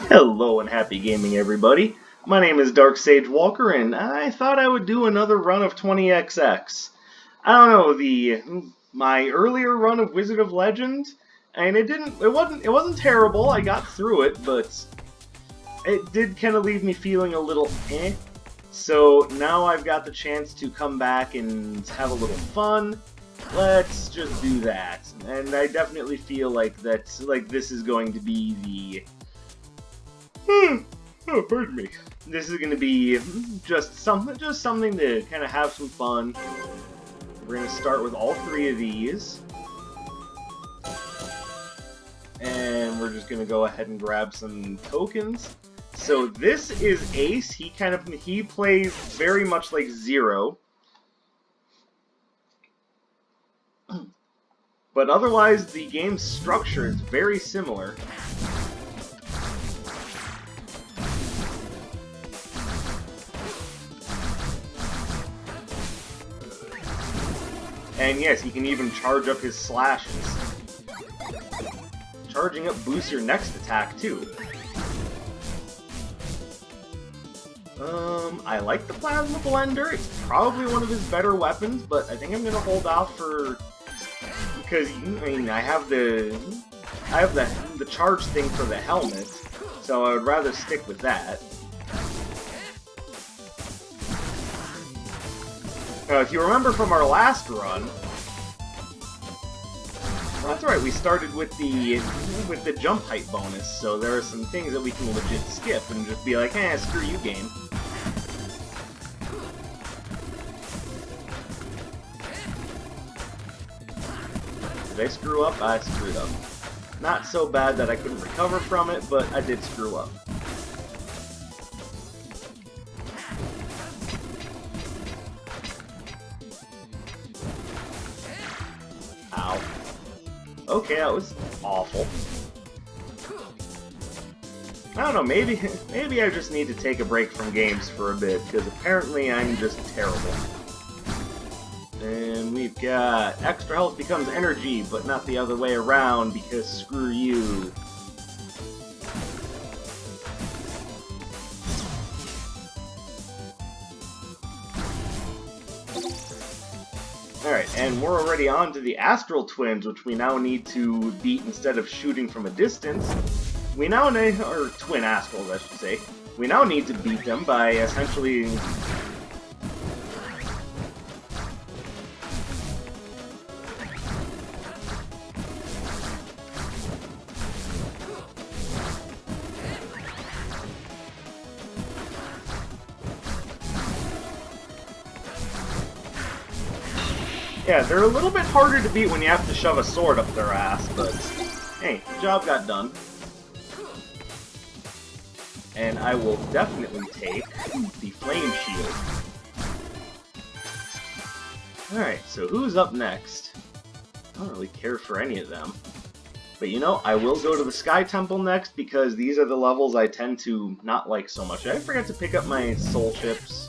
Hello and happy gaming, everybody. My name is Dark Sage Walker, and I thought I would do another run of 20XX. I don't know, my earlier run of Wizard of Legend, and it wasn't terrible. I got through it, but it did kind of leave me feeling a little eh. So now I've got the chance to come back and have a little fun. Let's just do that. And I definitely feel like this is going to be the oh, pardon me. This is going to be just something to kind of have some fun. We're going to start with all three of these. And we're just going to go ahead and grab some tokens. So this is Ace. He plays very much like Zero. But otherwise, the game's structure is very similar. And yes, he can even charge up his slashes. Charging up boosts your next attack, too. I like the Plasma Blender. It's probably one of his better weapons, but I think I'm gonna hold off because I have the charge thing for the helmet, so I would rather stick with that. Now, if you remember from our last run, well, that's right, we started with the jump height bonus, so there are some things that we can legit skip and just be like, eh, screw you, game. Did I screw up? I screwed up. Not so bad that I couldn't recover from it, but I did screw up. Ow. Okay, that was awful. I don't know, maybe I just need to take a break from games for a bit, because apparently I'm just terrible. And we've got extra health becomes energy, but not the other way around, because screw you. Alright, and we're already on to the Astral Twins, which we now need to beat instead of shooting from a distance. We now need, or Twin Astrals, I should say. We now need to beat them by essentially... Yeah, they're a little bit harder to beat when you have to shove a sword up their ass, but hey, the job got done. And I will definitely take the Flame Shield. Alright, so who's up next? I don't really care for any of them. But you know, I will go to the Sky Temple next, because these are the levels I tend to not like so much. I forgot to pick up my soul chips.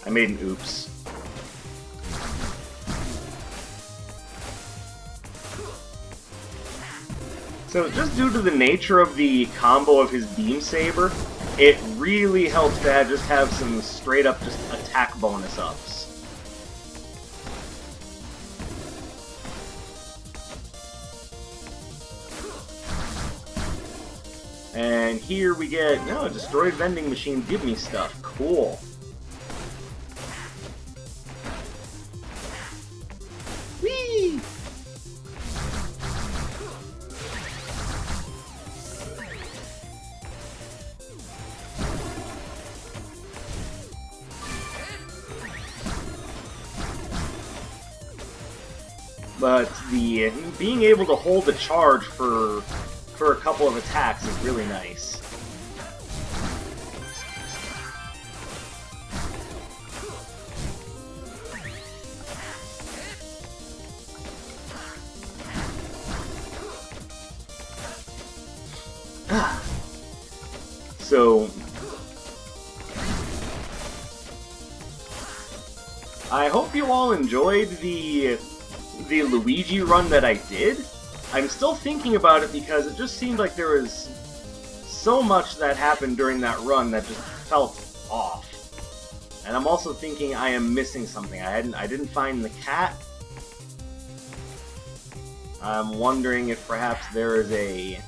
I made an oops. So just due to the nature of the combo of his Beam Saber, it really helps to just have some straight up just attack bonus ups. And here we get, no, destroyed vending machine, give me stuff. Cool. But the being able to hold the charge for a couple of attacks is really nice. So I hope you all enjoyed the Luigi run that I did. I'm still thinking about it because it just seemed like there was so much that happened during that run that just felt off. And I'm also thinking I am missing something. I didn't find the cat. I'm wondering if perhaps there is a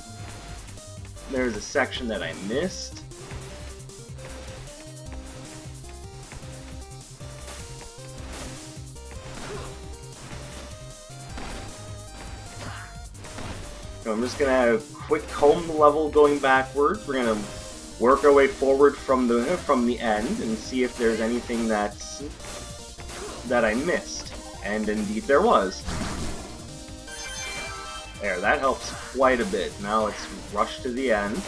section that I missed. So I'm just gonna have a quick comb level going backwards. We're gonna work our way forward from the end and see if there's anything that I missed. And indeed there was. There, that helps quite a bit. Now let's rush to the end.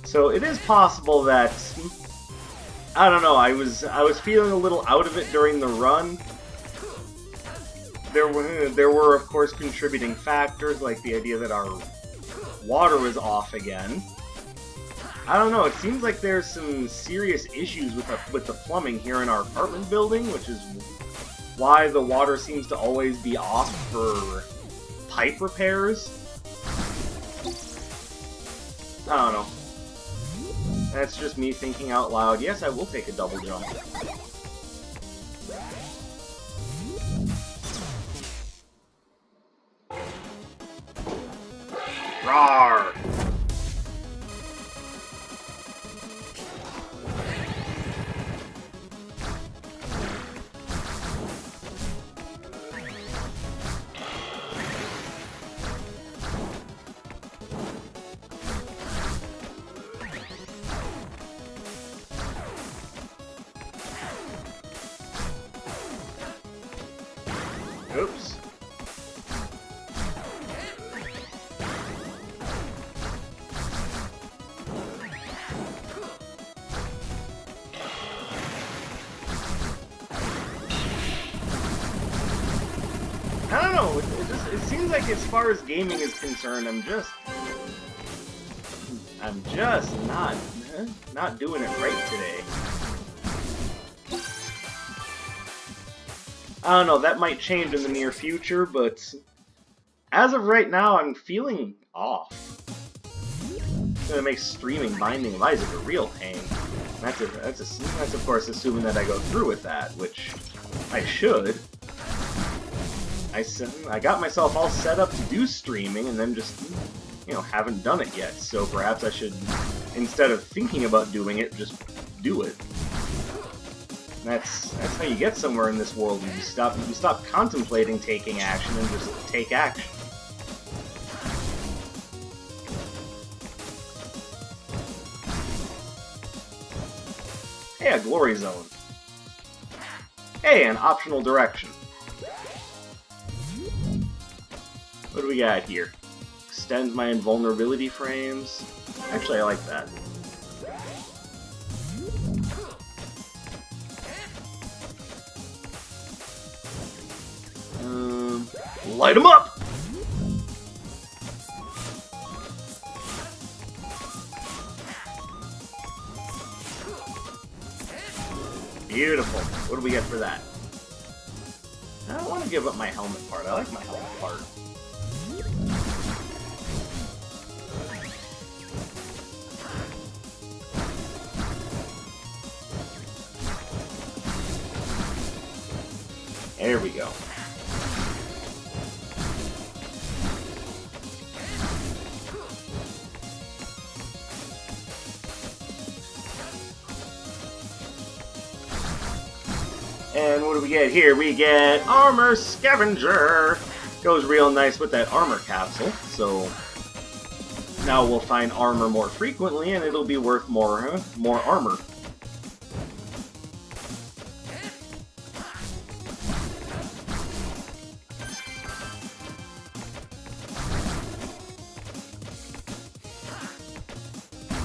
So it is possible that, I don't know, I was feeling a little out of it during the run. There were of course contributing factors like the idea that our water was off again. I don't know, it seems like there's some serious issues with the plumbing here in our apartment building, which is why the water seems to always be off for pipe repairs. I don't know. That's just me thinking out loud. Yes, I will take a double jump. Rawr! Oops. I don't know, it seems like as far as gaming is concerned, I'm just not doing it right today. I don't know, that might change in the near future, but as of right now, I'm feeling off. It's gonna make streaming Binding of Isaac a real pain. That's of course assuming that I go through with that, which I should. I got myself all set up to do streaming, and then just, you know, haven't done it yet. So perhaps I should, instead of thinking about doing it, just do it. That's how you get somewhere in this world. You stop contemplating taking action and just take action. Hey, a glory zone. Hey, an optional direction. What do we got here? Extends my invulnerability frames. Actually, I like that. Light 'em up! Beautiful. What do we get for that? I don't want to give up my helmet part. I like my helmet part. There we go. And what do we get here? We get Armor Scavenger! Goes real nice with that armor capsule, so now we'll find armor more frequently and it'll be worth more armor.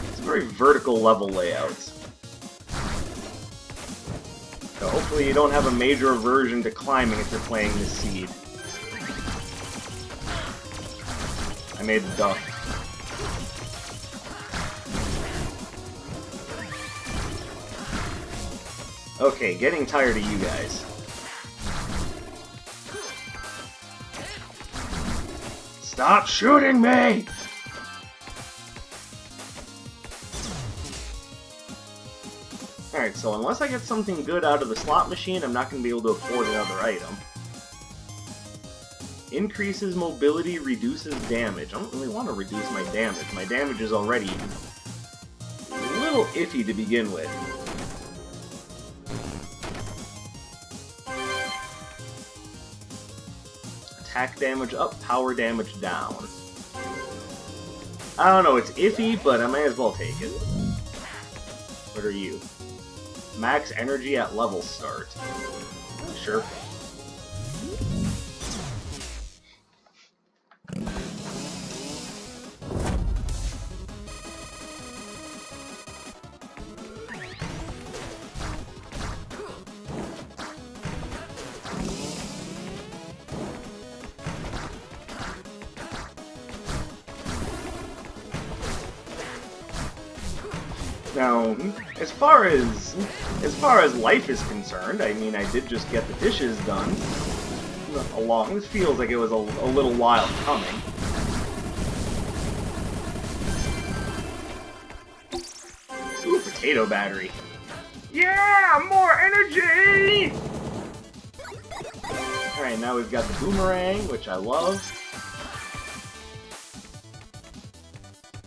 It's a very vertical level layout. So hopefully you don't have a major aversion to climbing if you're playing this seed. I made the duck. Okay, getting tired of you guys. Stop shooting me! Alright, so unless I get something good out of the slot machine, I'm not going to be able to afford another item. Increases mobility, reduces damage. I don't really want to reduce my damage. My damage is already a little iffy to begin with. Attack damage up, power damage down. I don't know, it's iffy, but I may as well take it. What are you? Max energy at level start. Sure. Now, as far as life is concerned, I mean, I did just get the dishes done. This feels like it was a little while coming. Ooh, potato battery. Yeah, more energy! Alright, now we've got the boomerang, which I love.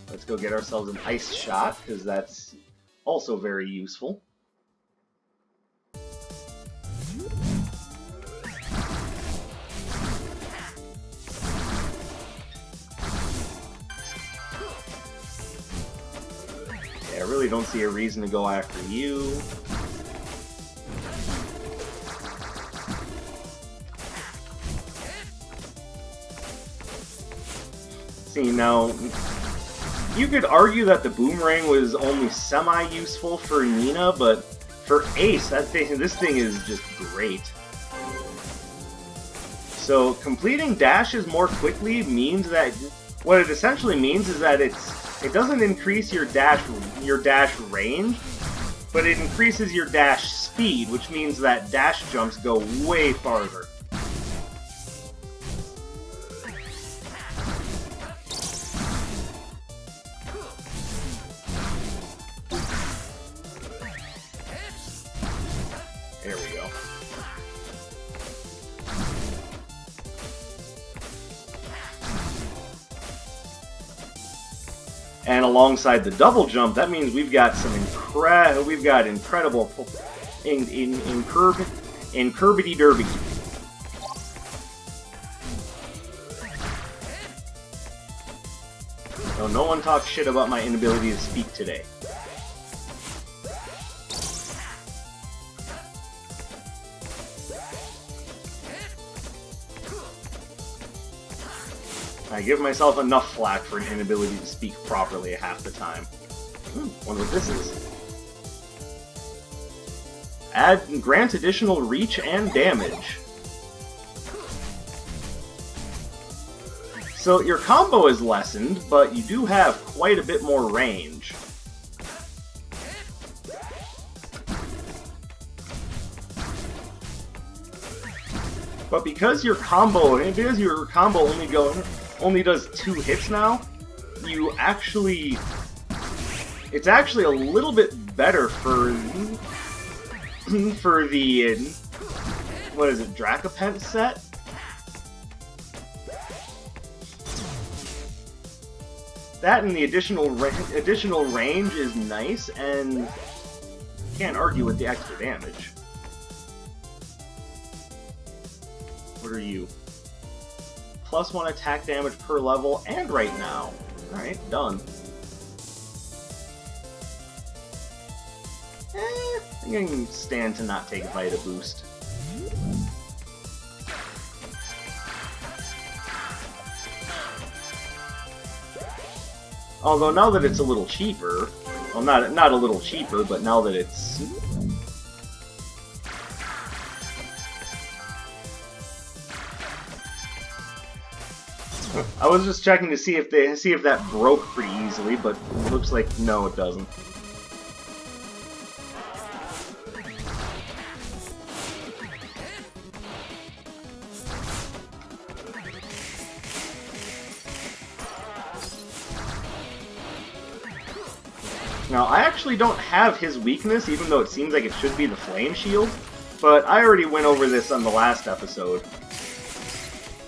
Let's go get ourselves an ice shot, because that's also very useful. Yeah, I really don't see a reason to go after you. See, now, you could argue that the boomerang was only semi-useful for Nina, but for Ace, this thing is just great. So completing dashes more quickly means that what it essentially means is that it doesn't increase your dash range, but it increases your dash speed, which means that dash jumps go way farther. There we go. And alongside the double jump, that means we've got some incredible Kirby Derby. No one talks shit about my inability to speak today. I give myself enough flack for an inability to speak properly half the time. Wonder what this is. Grant additional reach and damage. So your combo is lessened, but you do have quite a bit more range. But because your combo only does 2 hits now, it's actually a little bit better for the, what is it, Dracopent set? That and the additional range is nice, and can't argue with the extra damage. What are you? +1 attack damage per level, and right now. Alright, done. I think I can stand to not take Vita Boost. Although now that it's a little cheaper, well, not a little cheaper, but now that it's I was just checking to see if that broke pretty easily, but it looks like no, it doesn't. Now, I actually don't have his weakness, even though it seems like it should be the Flame Shield, but I already went over this on the last episode.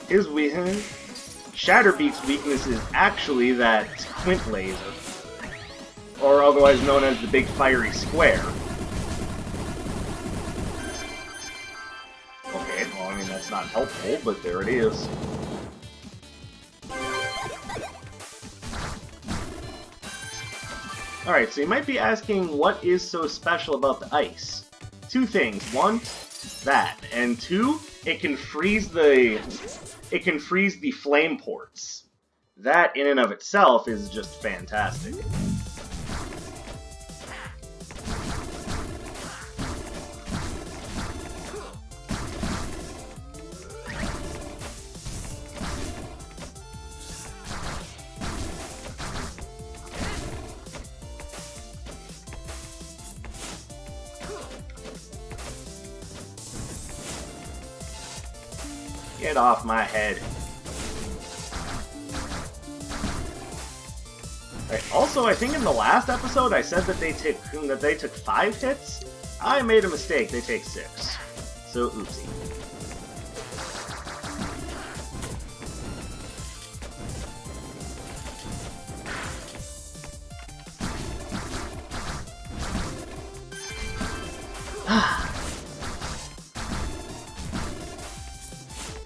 His Shatterbeak's weakness is actually that Quint Laser, or otherwise known as the Big Fiery Square. Okay, well, I mean, that's not helpful, but there it is. Alright, so you might be asking, what is so special about the ice? Two things. One, that. And two, it can freeze the flame ports. That, in and of itself, is just fantastic. Get off my head. Right, also, I think in the last episode I said that they took 5 hits. I made a mistake. They take 6. So, oopsie.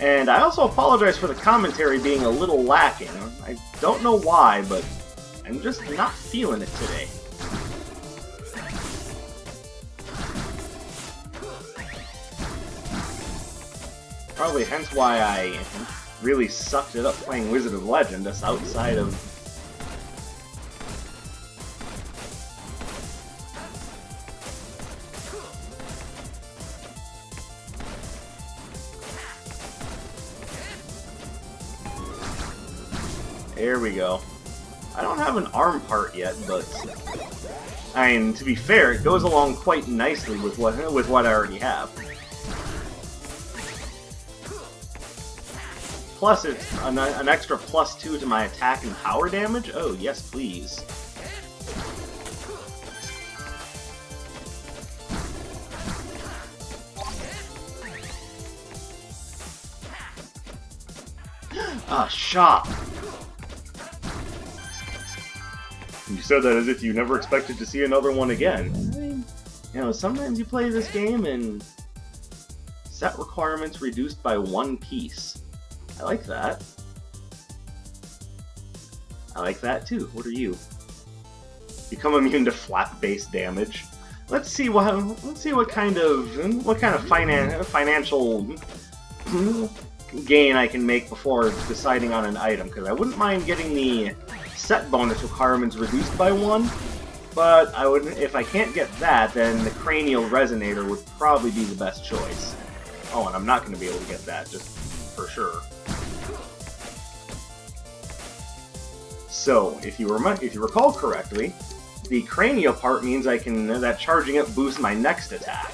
And I also apologize for the commentary being a little lacking. I don't know why, but I'm just not feeling it today. Probably hence why I really sucked it up playing Wizard of Legend, just outside of... There we go. I don't have an arm part yet, but I mean, to be fair, it goes along quite nicely with what I already have. Plus, it's an extra +2 to my attack and power damage. Oh, yes, please. Ah, shot. You said that as if you never expected to see another one again. I mean, you know, sometimes you play this game and set requirements reduced by 1 piece. I like that. I like that too. What are you? Become immune to flat-based damage. Let's see what kind of financial gain I can make before deciding on an item, because I wouldn't mind getting the set bonus requirements reduced by 1, but I would, if I can't get that, then the Cranial Resonator would probably be the best choice. Oh, and I'm not going to be able to get that, just for sure. So, if you recall correctly, the Cranial part means that charging up boosts my next attack.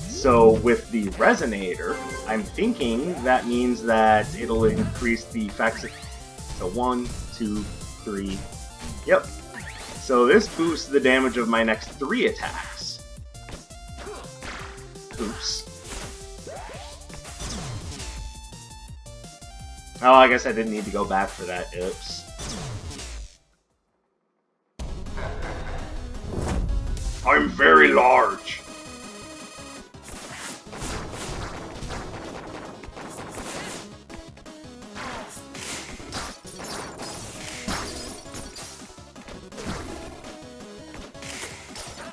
So with the Resonator, I'm thinking that means that it'll increase the effects. So 1, 2, 3. Yep. So this boosts the damage of my next 3 attacks. Oops. Oh, I guess I didn't need to go back for that. Oops. I'm very large.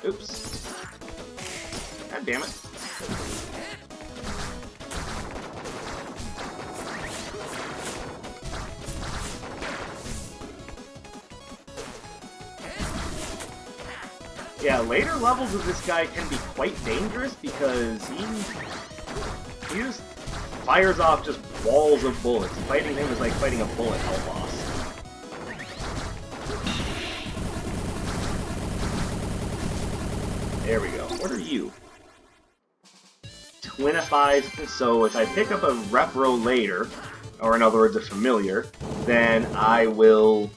Oops. God damn it. Yeah, later levels of this guy can be quite dangerous because he just fires off just walls of bullets. Fighting him is like fighting a bullet hell boss. There we go. What are you? Twinifies. So if I pick up a Repro later, or in other words, a familiar, then I will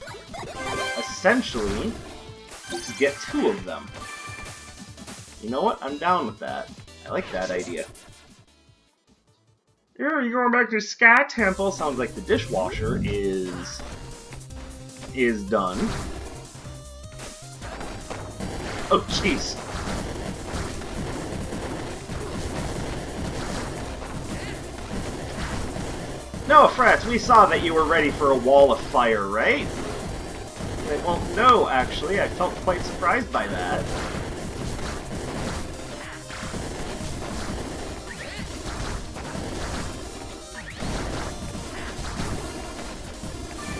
essentially get 2 of them. You know what? I'm down with that. I like that idea. Yeah, you're going back to Sky Temple. Sounds like the dishwasher is done. Oh, jeez. No, Frats, we saw that you were ready for a wall of fire, right? Well, no, actually, I felt quite surprised by that.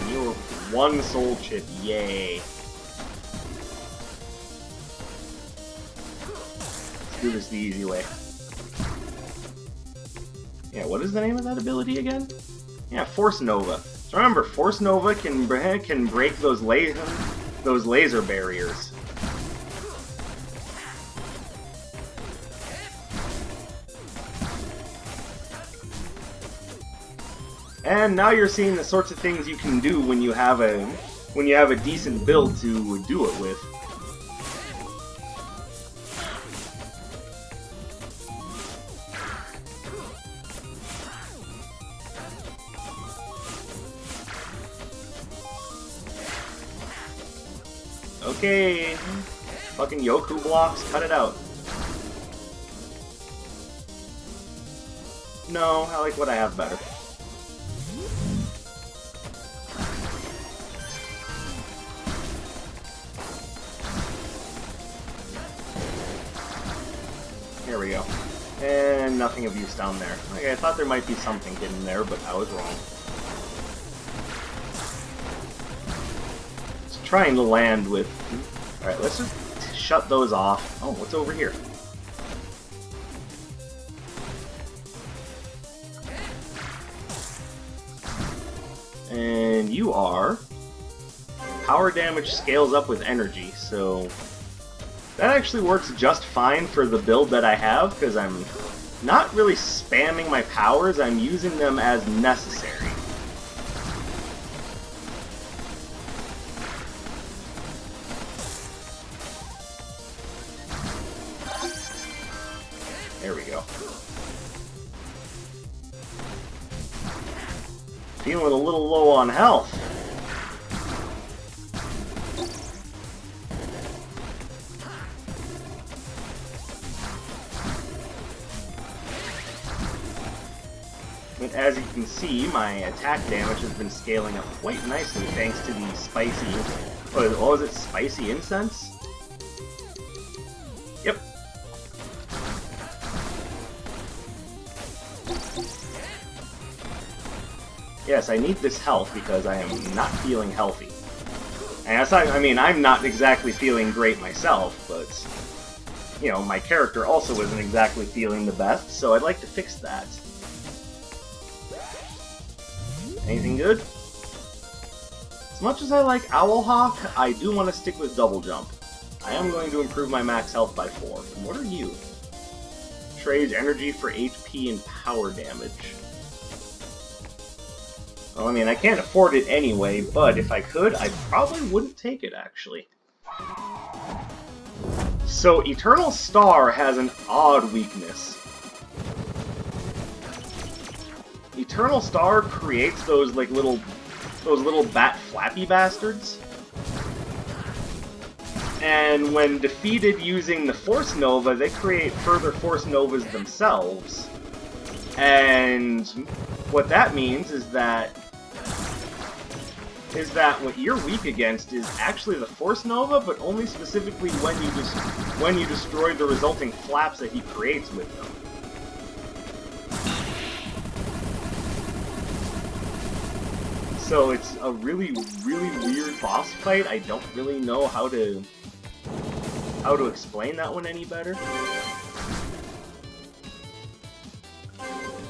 And you were 1 soul chip, yay. Let's do this the easy way. Yeah, what is the name of that ability again? Yeah, Force Nova. So remember, Force Nova can break those laser barriers. And now you're seeing the sorts of things you can do when you have a decent build to do it with. Okay, fucking Yoku blocks, cut it out. No, I like what I have better. Here we go. And nothing of use down there. Okay, I thought there might be something hidden there, but I was wrong. Trying to land with... Alright, let's just shut those off. Oh, what's over here? And you are... Power damage scales up with energy, so... That actually works just fine for the build that I have, because I'm not really spamming my powers, I'm using them as necessary. There we go. Feeling a little low on health. But as you can see, my attack damage has been scaling up quite nicely thanks to the spicy... What was it? Spicy incense? Yep. Yes, I need this health because I am not feeling healthy. And that's not, I mean, I'm not exactly feeling great myself, but, you know, my character also isn't exactly feeling the best, so I'd like to fix that. Anything good? As much as I like Owlhawk, I do want to stick with Double Jump. I am going to improve my max health by 4. And what are you? Trades energy for HP and power damage. Well, I mean, I can't afford it anyway, but if I could, I probably wouldn't take it, actually. So, Eternal Star has an odd weakness. Eternal Star creates those, like, little bat flappy bastards. And when defeated using the Force Nova, they create further Force Novas themselves. And what that means is that what you're weak against is actually the Force Nova, but only specifically when you destroy the resulting flaps that he creates with them. So it's a really, really weird boss fight. I don't really know how to explain that one any better.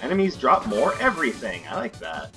Enemies drop more everything. I like that.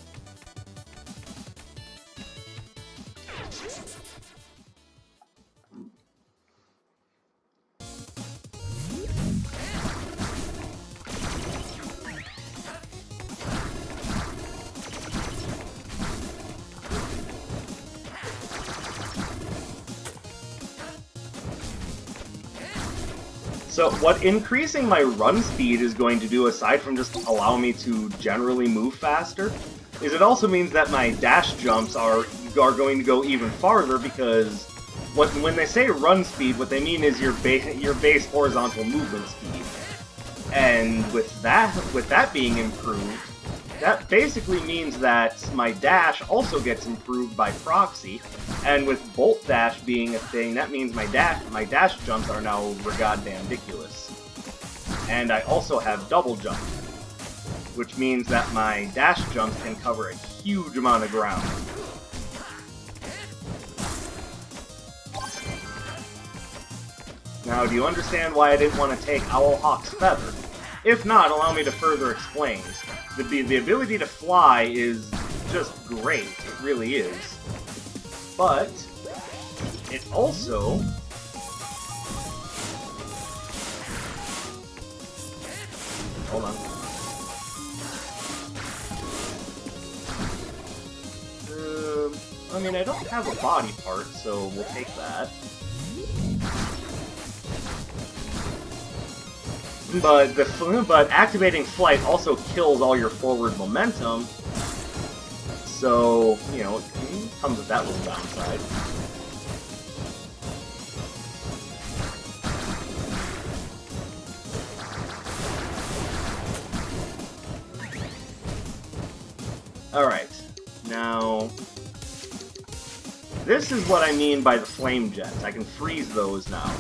So what increasing my run speed is going to do, aside from just allow me to generally move faster, is it also means that my dash jumps are going to go even farther, because when they say run speed, what they mean is your base horizontal movement speed. And with that being improved, that basically means that my dash also gets improved by proxy, and with Bolt Dash being a thing, that means my dash jumps are now goddamn ridiculous. And I also have double jump, which means that my dash jumps can cover a huge amount of ground. Now, do you understand why I didn't want to take Owlhawk's Feather? If not, allow me to further explain. The ability to fly is just great, it really is. But it also hold on. I mean, I don't have a body part, so we'll take that. But activating flight also kills all your forward momentum, so, you know, it comes with that little downside. Alright, now, this is what I mean by the flame jets. I can freeze those now.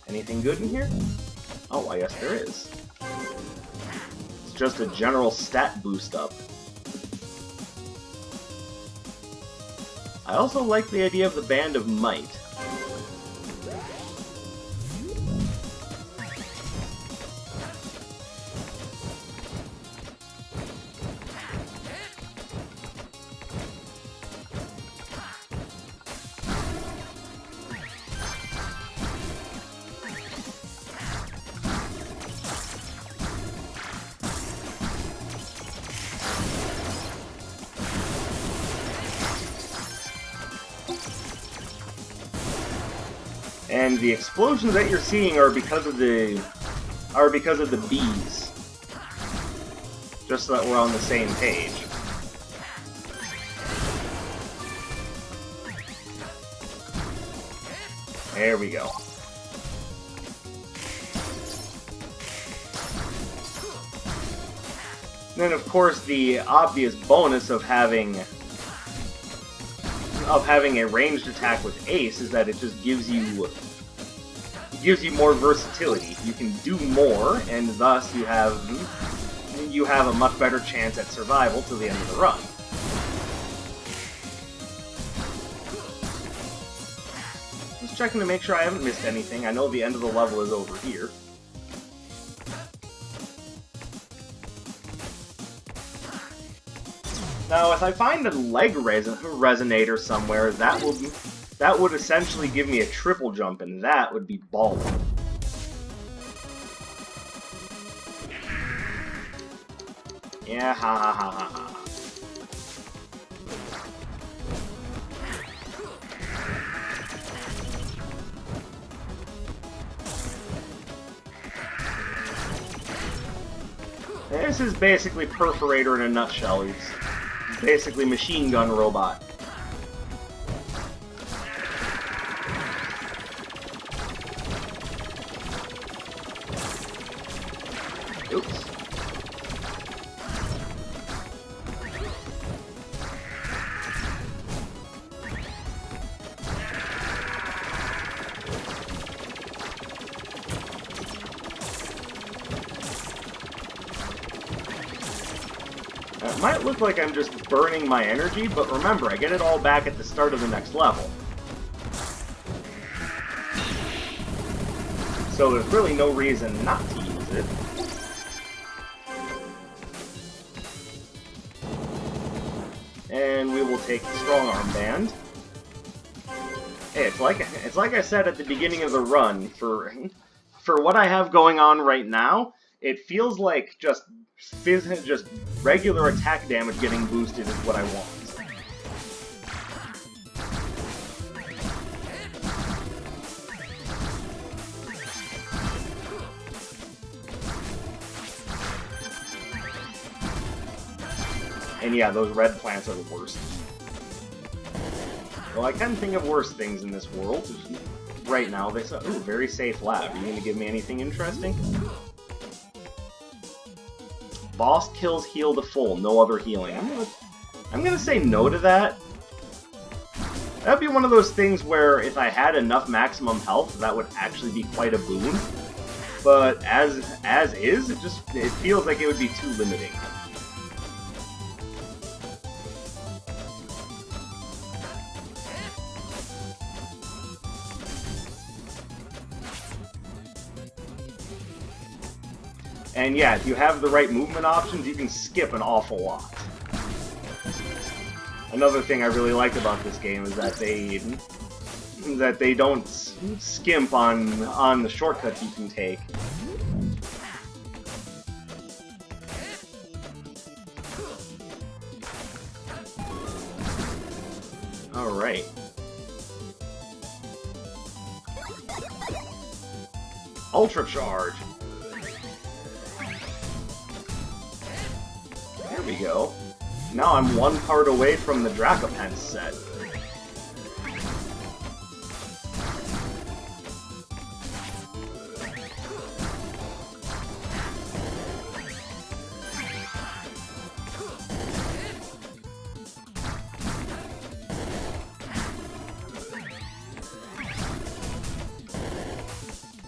Anything good in here? Oh, I guess there is. It's just a general stat boost up. I also like the idea of the Band of Might. And the explosions that you're seeing are because of the bees. Just so that we're on the same page. There we go. And then, of course, the obvious bonus of having a ranged attack with Ace is that it just gives you more versatility. You can do more, and thus you have a much better chance at survival till the end of the run. Just checking to make sure I haven't missed anything. I know the end of the level is over here. Now, if I find a leg resonator somewhere, that would essentially give me a triple jump, and that would be baller. Yeah, ha ha ha ha ha. This is basically Perforator in a nutshell. It's basically machine gun robot. Oops. It might look like I'm just burning my energy, but remember, I get it all back at the start of the next level. So there's really no reason not to use it. And we will take the Strong Arm Band. Hey, it's like I said at the beginning of the run, for what I have going on right now, it feels like just regular attack damage getting boosted is what I want. And yeah, those red plants are the worst. Well, I can think of worse things in this world. Right now, they say, ooh, very safe lab. Are you gonna give me anything interesting? Boss kills heal to full, no other healing. I'm gonna say no to that. That'd be one of those things where if I had enough maximum health, that would actually be quite a boon. But as is, it feels like it would be too limiting. And yeah, if you have the right movement options, you can skip an awful lot. Another thing I really like about this game is that they don't skimp on the shortcuts you can take. Alright. Ultra Charge! There we go. Now I'm one part away from the Dracopence set.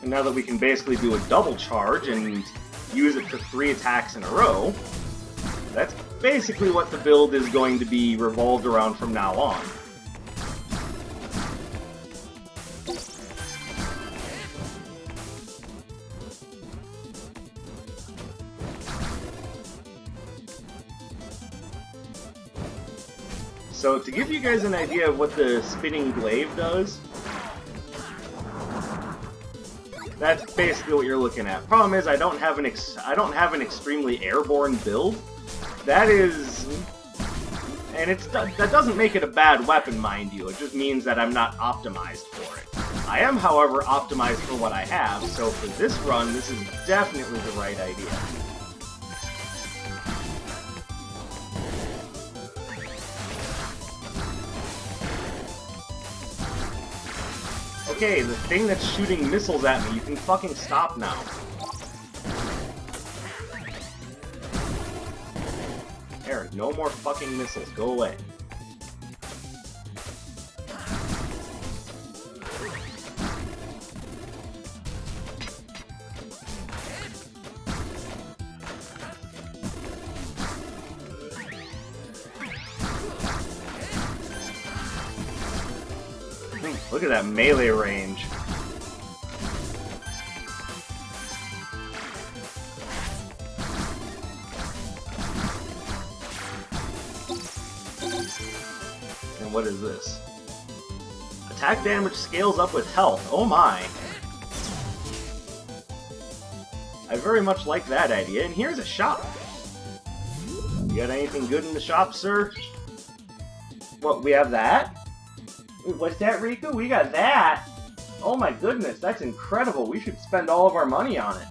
And now that we can basically do a double charge and use it for 3 attacks in a row, that's basically what the build is going to be revolved around from now on. So to give you guys an idea of what the Spinning Glaive does, that's basically what you're looking at. Problem is, I don't have an extremely airborne build. That is, and that doesn't make it a bad weapon, mind you. It just means that I'm not optimized for it. I am, however, optimized for what I have. So for this run, this is definitely the right idea. Okay, the thing that's shooting missiles at me, you can fucking stop now. There, no more fucking missiles, go away. Look at that melee range. And what is this? Attack damage scales up with health. Oh my. I very much like that idea. And here's a shop. You got anything good in the shop, sir? What, we have that? Wait, what's that, Riku? We got that! Oh my goodness, that's incredible. We should spend all of our money on it.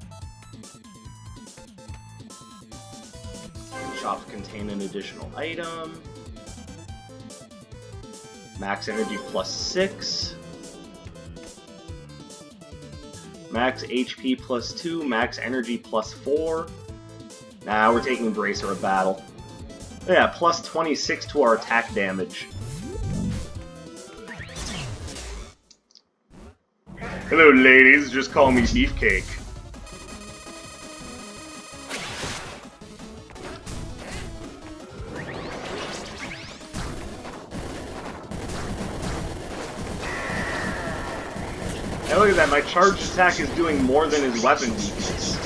Shops contain an additional item. Max energy plus 6. Max HP plus 2. Max energy plus 4. Nah, we're taking Bracer of Battle. Yeah, plus 26 to our attack damage. Hello, ladies. Just call me Beefcake. And look at that my charged attack is doing more than his weapon weakness.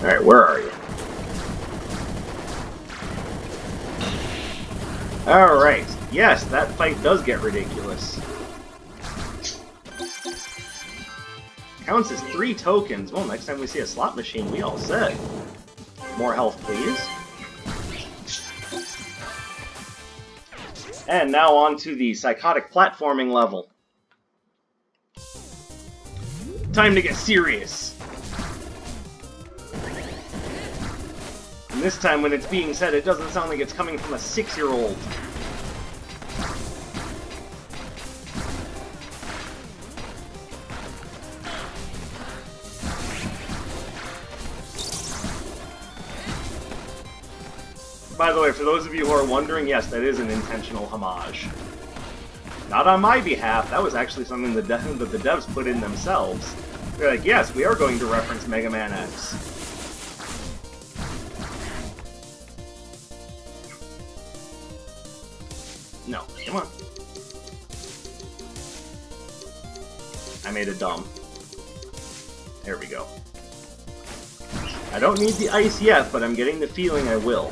Alright, where are you? Alright, yes, that fight does get ridiculous. Counts as 3 tokens. Well, next time we see a slot machine, we all set. More health, please. And now on to the psychotic platforming level. Time to get serious. And this time, when it's being said, it doesn't sound like it's coming from a 6-year-old. By the way, for those of you who are wondering, yes, that is an intentional homage. Not on my behalf, that was actually something that the devs put in themselves. They're like, yes, we are going to reference Mega Man X. No, come on. I made a dumb. There we go. I don't need the ice yet, but I'm getting the feeling I will.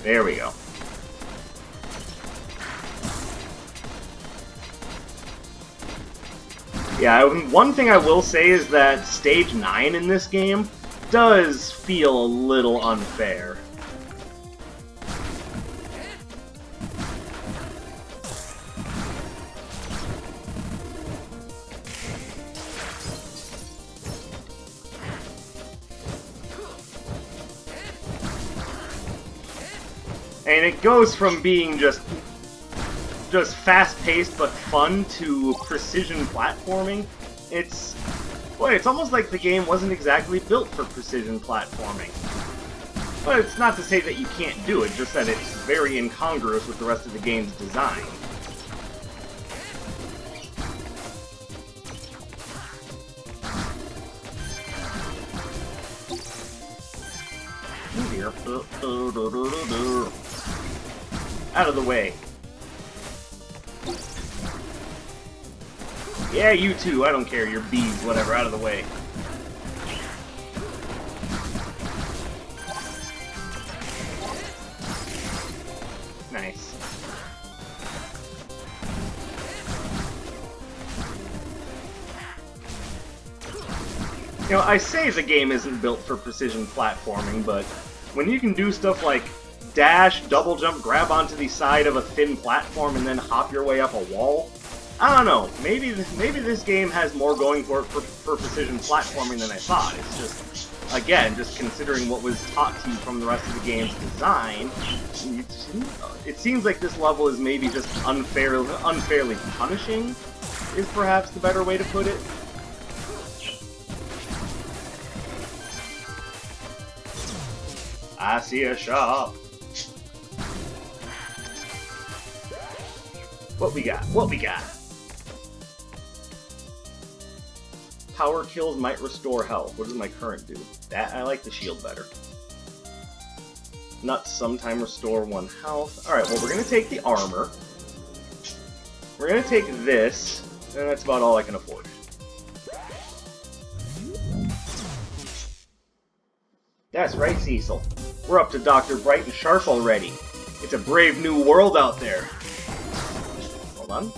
There we go. Yeah, one thing I will say is that Stage 9 in this game does feel a little unfair. And it goes from being just fast-paced but fun to precision platforming. It's almost like the game wasn't exactly built for precision platforming. But it's not to say that you can't do it, just that it's very incongruous with the rest of the game's design. Out of the way. Yeah, you too. I don't care. You're bees, whatever. Out of the way. Nice. You know, I say the game isn't built for precision platforming, but when you can do stuff like dash, double jump, grab onto the side of a thin platform, and then hop your way up a wall, I don't know. Maybe this game has more going for it for precision platforming than I thought. It's just, again, just considering what was taught to you from the rest of the game's design, it seems like this level is maybe just unfairly punishing, is perhaps the better way to put it. I see a shop. What we got? What we got? Power kills might restore health. What does my current do? That, I like the shield better. Nuts sometime restore 1 health. Alright, well, we're going to take the armor. We're going to take this, and that's about all I can afford. That's right, Cecil. We're up to Dr. Bright and Sharp already. It's a brave new world out there. Hold on.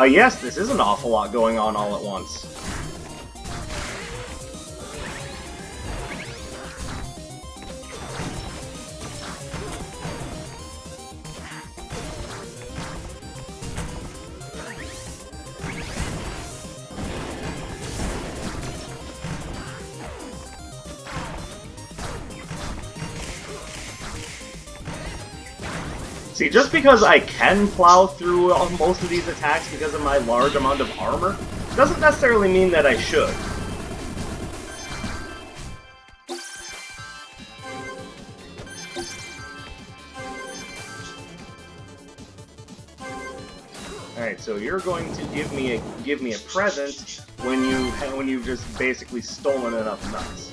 Yes, this is an awful lot going on all at once. See, just because I can plow through most of these attacks because of my large amount of armor, doesn't necessarily mean that I should. Alright, so you're going to give me a present when you've just basically stolen enough nuts.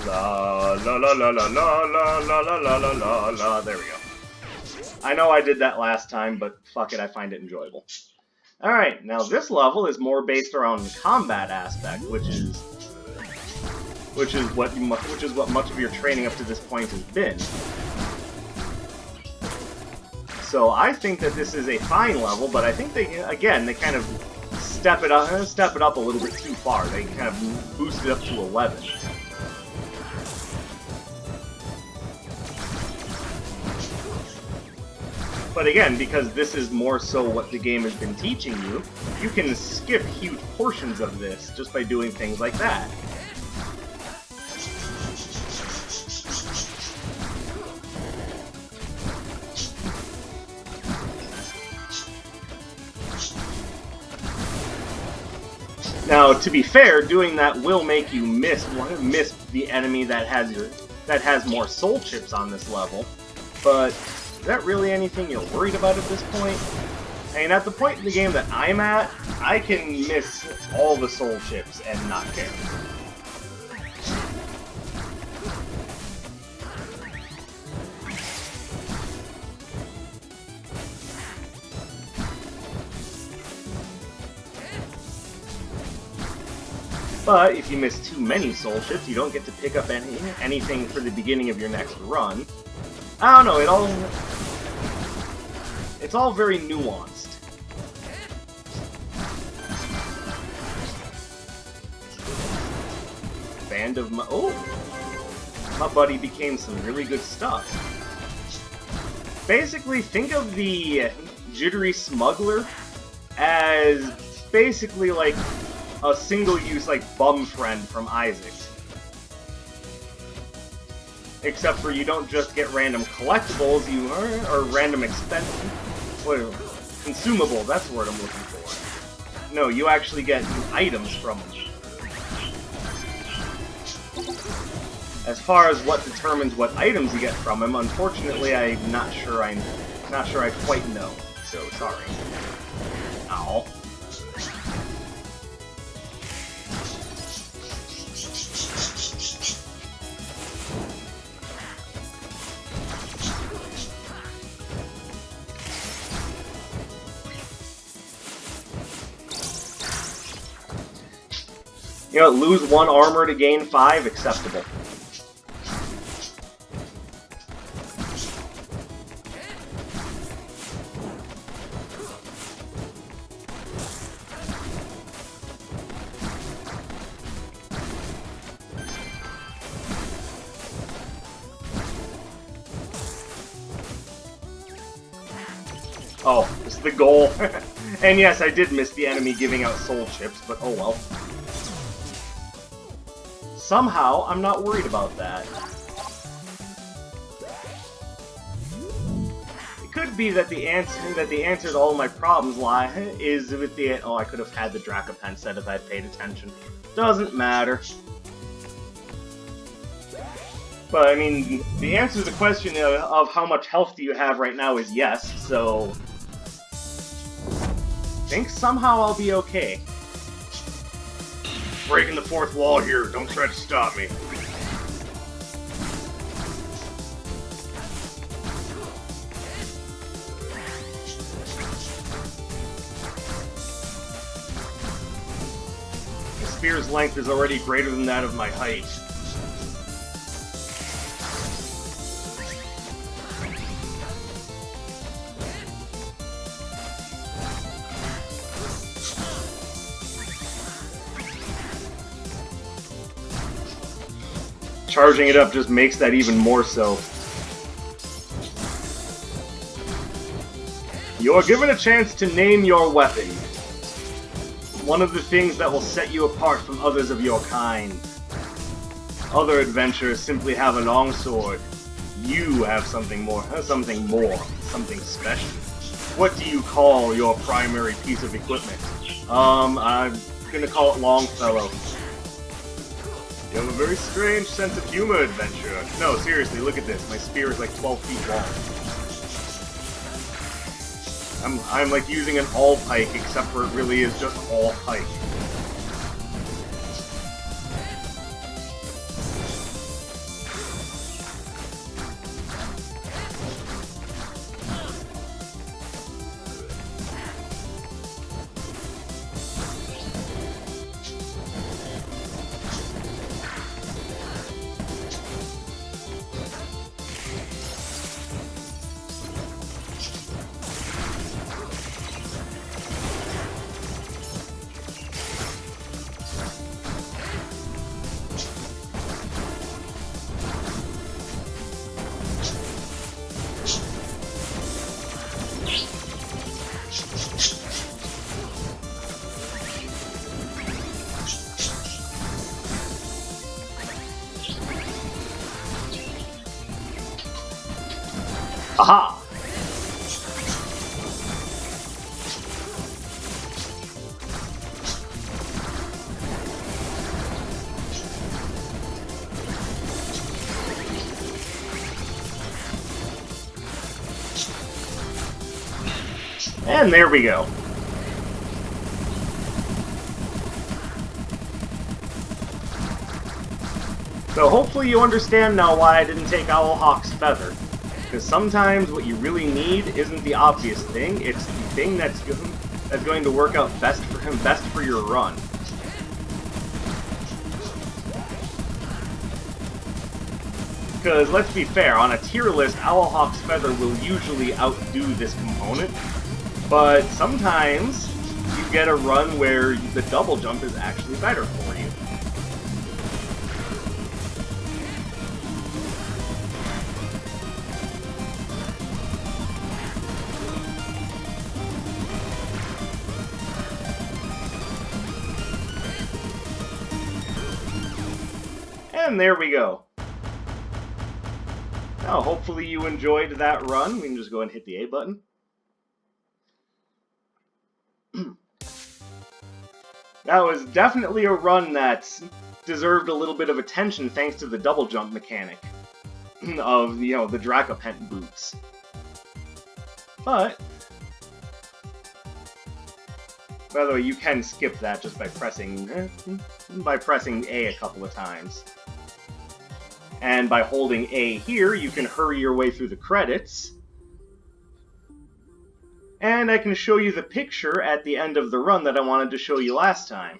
La la la la la la la la la la la la la. There we go. I know I did that last time, but fuck it, I find it enjoyable. Alright, now this level is more based around the combat aspect, which is what much of your training up to this point has been. So I think that this is a fine level, but I think they kind of step it up a little bit too far. They kind of boost it up to 11. But again, because this is more so what the game has been teaching you, you can skip huge portions of this just by doing things like that. Now, to be fair, doing that will make you miss the enemy that has more soul chips on this level, but is that really anything you're worried about at this point? I mean, at the point in the game that I'm at, I can miss all the soul chips and not care. But if you miss too many soul chips, you don't get to pick up anything for the beginning of your next run. I don't know, it's all very nuanced. Band of my buddy became some really good stuff. Basically, think of the Jittery Smuggler as basically like a single-use, like, bum friend from Isaac. Except for you don't just get random collectibles, or random consumable, that's the word I'm looking for. No, you actually get items from them. As far as what determines what items you get from him, unfortunately, I'm not sure I quite know. So sorry. Ow. You know, lose 1 armor to gain 5, acceptable. Oh, this is the goal. And yes, I did miss the enemy giving out soul chips, but oh well. Somehow, I'm not worried about that. It could be that the answer to all my problems is with the I could have had the Dracopen set if I'd paid attention. Doesn't matter. But I mean, the answer to the question of how much health do you have right now is yes, so I think somehow I'll be okay. Breaking the 4th wall here, don't try to stop me. The spear's length is already greater than that of my height. charging it up just makes that even more so. You're given a chance to name your weapon. One of the things that will set you apart from others of your kind. Other adventurers simply have a longsword. You have something more, something special. What do you call your primary piece of equipment? I'm gonna call it Longfellow. You have a very strange sense of humor, adventurer. No, seriously, look at this. My spear is like 12 feet long. I'm like using an all pike, except for it really is just all pike. Aha! And there we go. So hopefully you understand now why I didn't take Owlhawk's feather. Because sometimes what you really need isn't the obvious thing, it's the thing that's going to work out best for him, best for your run. Because let's be fair, on a tier list, Owlhawk's feather will usually outdo this component, but sometimes you get a run where the double jump is actually better for you. And there we go. Now, hopefully you enjoyed that run. We can just go ahead and hit the A button. That was definitely a run that deserved a little bit of attention thanks to the double jump mechanic of, the Dracopent boots. But, by the way, you can skip that just by pressing A a couple of times. And by holding A here, you can hurry your way through the credits. And I can show you the picture at the end of the run that I wanted to show you last time.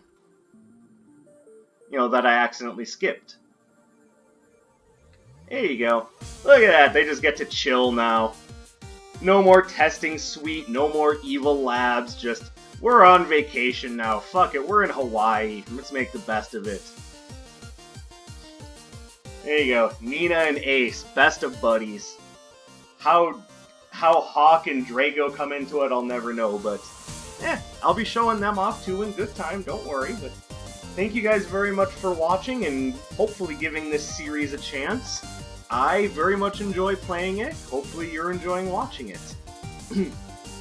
That I accidentally skipped. There you go. Look at that, they just get to chill now. No more testing suite, no more evil labs, just, we're on vacation now. Fuck it, we're in Hawaii. Let's make the best of it. There you go, Nina and Ace, best of buddies. How Hawk and Drago come into it, I'll never know, but I'll be showing them off too in good time, don't worry. But thank you guys very much for watching and hopefully giving this series a chance. I very much enjoy playing it. Hopefully you're enjoying watching it.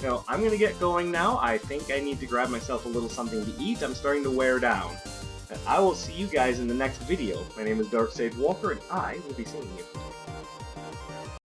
Now, I'm gonna get going now. I think I need to grab myself a little something to eat. I'm starting to wear down. I will see you guys in the next video. My name is Dark Sage Walker, and I will be seeing you.